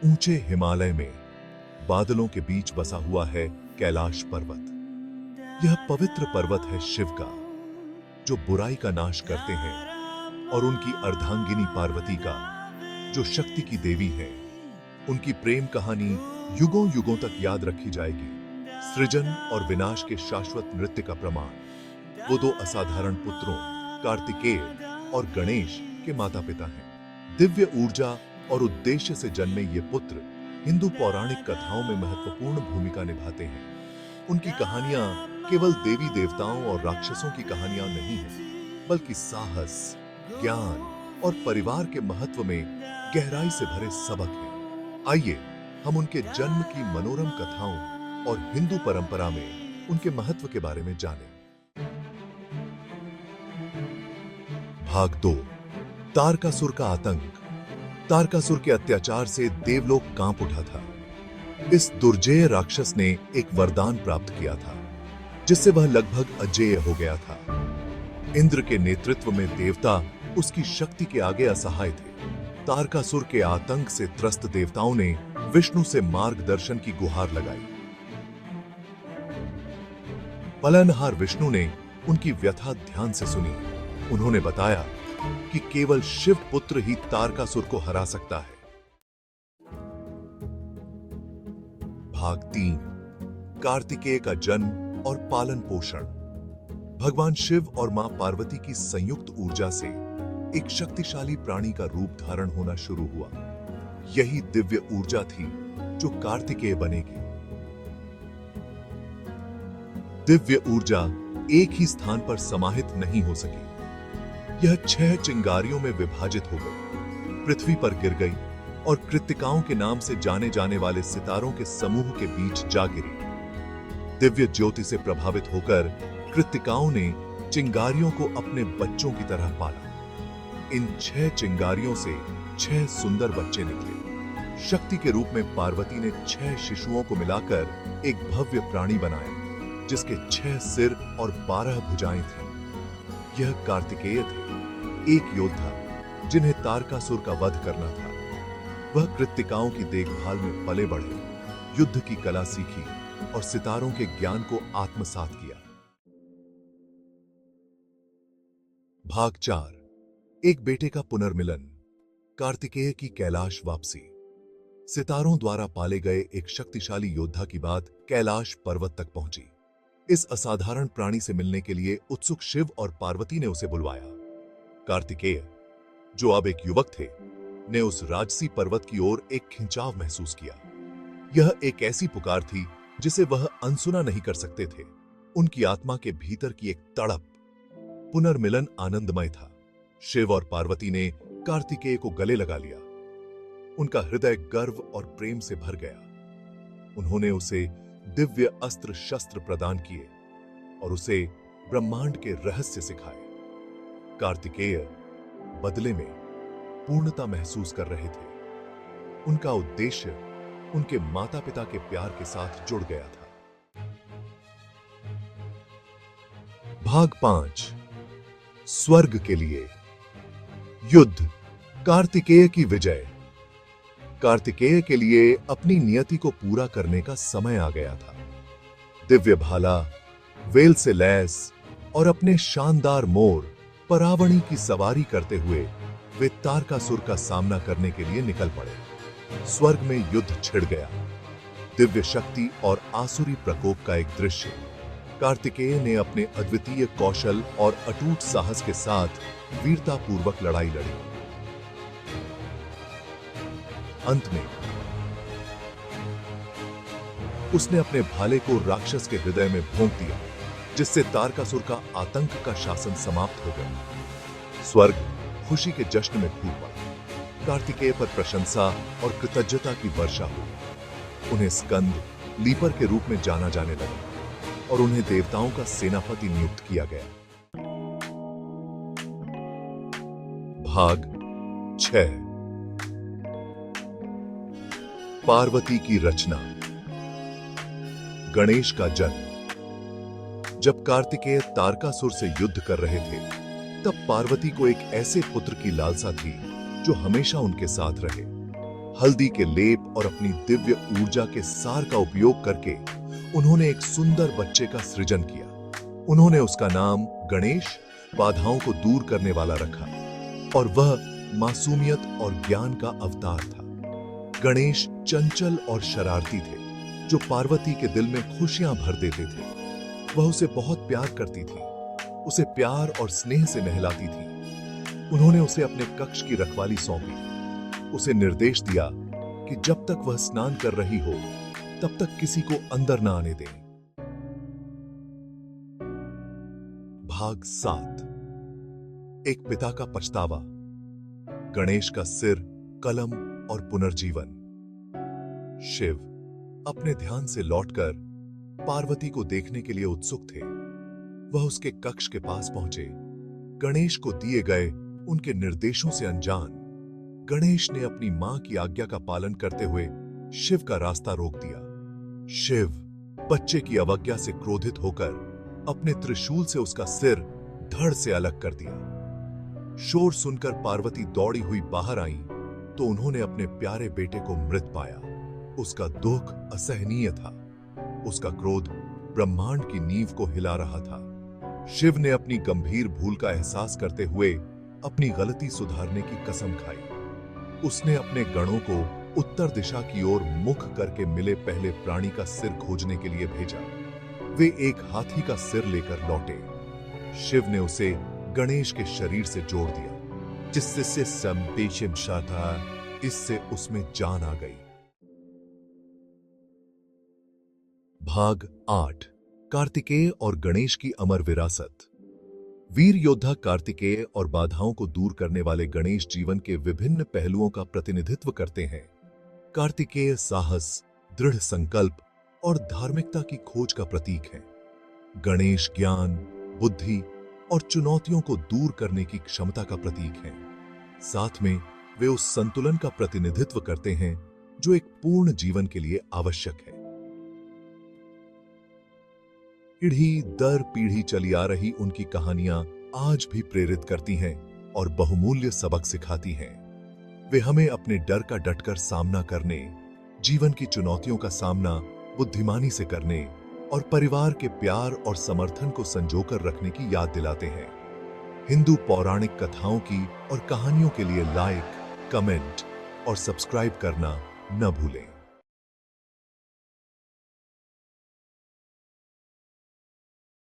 ऊंचे हिमालय में बादलों के बीच बसा हुआ है कैलाश पर्वत। यह पवित्र पर्वत है शिव का, जो बुराई का नाश करते हैं, और उनकी अर्धांगिनी पार्वती का, जो शक्ति की देवी है। उनकी प्रेम कहानी युगों युगों तक याद रखी जाएगी, सृजन और विनाश के शाश्वत नृत्य का प्रमाण। वो दो असाधारण पुत्रों कार्तिकेय और गणेश के माता पिता हैं। दिव्य ऊर्जा और उद्देश्य से जन्मे ये पुत्र हिंदू पौराणिक कथाओं में महत्वपूर्ण भूमिका निभाते हैं। उनकी कहानियां केवल देवी देवताओं और राक्षसों की कहानियां नहीं हैं, बल्कि साहस, ज्ञान और परिवार के महत्व में गहराई से भरे सबक हैं। आइए हम उनके जन्म की मनोरम कथाओं और हिंदू परंपरा में उनके महत्व के बारे में जानें। भाग 2। तारकासुर का आतंक। तारकासुर के अत्याचार से देवलोक कांप उठा था। इस दुर्जेय राक्षस ने एक वरदान प्राप्त किया था, जिससे वह लगभग अजेय हो गया था। इंद्र के नेतृत्व में देवता उसकी शक्ति के आगे असहाय थे। तारकासुर के आतंक से त्रस्त देवताओं ने विष्णु से मार्गदर्शन की गुहार लगाई। पालनहार विष्णु ने उनकी व्यथा ध्यान से सुनी। उन्होंने बताया कि केवल शिव पुत्र ही तारकासुर को हरा सकता है। भाग 3। कार्तिकेय का जन्म और पालन पोषण। भगवान शिव और मां पार्वती की संयुक्त ऊर्जा से एक शक्तिशाली प्राणी का रूप धारण होना शुरू हुआ। यही दिव्य ऊर्जा थी जो कार्तिकेय बनेगी। दिव्य ऊर्जा एक ही स्थान पर समाहित नहीं हो सकी। यह 6 चिंगारियों में विभाजित हो गई, पृथ्वी पर गिर गई और कृत्तिकाओं के नाम से जाने जाने वाले सितारों के समूह के बीच जा गिरी। दिव्य ज्योति से प्रभावित होकर कृत्तिकाओं ने चिंगारियों को अपने बच्चों की तरह पाला। इन 6 चिंगारियों से 6 सुंदर बच्चे निकले। शक्ति के रूप में पार्वती ने 6 शिशुओं को मिलाकर एक भव्य प्राणी बनाया, जिसके 6 सिर और 12 भुजाएं थीं। यह कार्तिकेय थे, एक योद्धा जिन्हें तारकासुर का वध करना था। वह कृत्तिकाओं की देखभाल में पले बढ़े, युद्ध की कला सीखी और सितारों के ज्ञान को आत्मसात किया। भाग 4। एक बेटे का पुनर्मिलन। कार्तिकेय की कैलाश वापसी। सितारों द्वारा पाले गए एक शक्तिशाली योद्धा की बात कैलाश पर्वत तक पहुंची। इस असाधारण प्राणी से मिलने के लिए उत्सुक शिव और पार्वती ने उसे बुलवाया। कार्तिकेय, जो अब एक युवक थे, ने उस राजसी पर्वत की ओर एक खिंचाव महसूस किया। यह एक ऐसी पुकार थी जिसे वह अनसुना नहीं कर सकते थे। उनकी आत्मा के भीतर की एक तड़प। पुनर्मिलन आनंदमय था। शिव और पार्वती ने कार्तिकेय को गले लगा लिया। उनका हृदय गर्व और प्रेम से भर गया। उन्होंने उसे दिव्य अस्त्र शस्त्र प्रदान किए और उसे ब्रह्मांड के रहस्य सिखाए। कार्तिकेय बदले में पूर्णता महसूस कर रहे थे। उनका उद्देश्य उनके माता पिता के प्यार के साथ जुड़ गया था। भाग 5। स्वर्ग के लिए। युद्ध। कार्तिकेय की विजय। कार्तिकेय के लिए अपनी नियति को पूरा करने का समय आ गया था। दिव्य भाला, वेल से लैस और अपने शानदार मोर परावणी की सवारी करते हुए वे तारकासुर का सामना करने के लिए निकल पड़े। स्वर्ग में युद्ध छिड़ गया। दिव्य शक्ति और आसुरी प्रकोप का एक दृश्य। कार्तिकेय ने अपने अद्वितीय कौशल और अटूट साहस के साथ वीरतापूर्वक लड़ाई लड़ी। अंत में उसने अपने भाले को राक्षस के हृदय में भोंक दिया, जिससे तारकासुर का आतंक का शासन समाप्त हो गया। स्वर्ग खुशी के जश्न में फूट पड़ा। कार्तिकेय पर प्रशंसा और कृतज्ञता की वर्षा हुई। उन्हें स्कंद, लीपर के रूप में जाना जाने लगा और उन्हें देवताओं का सेनापति नियुक्त किया गया। भाग 6। पार्वती की रचना। गणेश का जन्म। जब कार्तिकेय तारकासुर से युद्ध कर रहे थे, तब पार्वती को एक ऐसे पुत्र की लालसा थी जो हमेशा उनके साथ रहे। हल्दी के लेप और अपनी दिव्य ऊर्जा के सार का उपयोग करके उन्होंने एक सुंदर बच्चे का सृजन किया। उन्होंने उसका नाम गणेश, बाधाओं को दूर करने वाला रखा, और वह मासूमियत और ज्ञान का अवतार था। गणेश चंचल और शरारती थे, जो पार्वती के दिल में खुशियां भर देते थे। वह उसे बहुत प्यार करती थी, उसे प्यार और स्नेह से नहलाती थी। उन्होंने उसे अपने कक्ष की रखवाली सौंपी, उसे निर्देश दिया कि जब तक वह स्नान कर रही हो तब तक किसी को अंदर न आने दें। भाग 7। एक पिता का पछतावा। गणेश का सिर, कलम और पुनर्जीवन। शिव अपने ध्यान से लौटकर पार्वती को देखने के लिए उत्सुक थे। वह उसके कक्ष के पास पहुंचे। गणेश को दिए गए उनके निर्देशों से अनजान, गणेश ने अपनी मां की आज्ञा का पालन करते हुए शिव का रास्ता रोक दिया। शिव बच्चे की अवज्ञा से क्रोधित होकर अपने त्रिशूल से उसका सिर धड़ से अलग कर दिया। शोर सुनकर पार्वती दौड़ी हुई बाहर आई तो उन्होंने अपने प्यारे बेटे को मृत पाया। उसका दुख असहनीय था, उसका क्रोध ब्रह्मांड की नींव को हिला रहा था। शिव ने अपनी गंभीर भूल का एहसास करते हुए अपनी गलती सुधारने की कसम खाई। उसने अपने गणों को उत्तर दिशा की ओर मुख करके मिले पहले प्राणी का सिर खोजने के लिए भेजा। वे एक हाथी का सिर लेकर लौटे। शिव ने उसे गणेश के शरीर से जोड़ दिया, जिससे इससे उसमें जान आ गई। भाग 8। कार्तिकेय और गणेश की अमर विरासत। वीर योद्धा कार्तिकेय और बाधाओं को दूर करने वाले गणेश जीवन के विभिन्न पहलुओं का प्रतिनिधित्व करते हैं। कार्तिकेय साहस, दृढ़ संकल्प और धार्मिकता की खोज का प्रतीक है। गणेश ज्ञान, बुद्धि और चुनौतियों को दूर करने की क्षमता का प्रतीक है। साथ में वे उस संतुलन का प्रतिनिधित्व करते हैं जो एक पूर्ण जीवन के लिए आवश्यक है। पीढ़ी दर पीढ़ी चली आ रही उनकी कहानियां आज भी प्रेरित करती हैं और बहुमूल्य सबक सिखाती हैं। वे हमें अपने डर का डटकर सामना करने, जीवन की चुनौतियों का सामना बुद्धिमानी से करने और परिवार के प्यार और समर्थन को संजोकर रखने की याद दिलाते हैं। हिंदू पौराणिक कथाओं की और कहानियों के लिए लाइक, कमेंट और सब्सक्राइब करना न भूलें।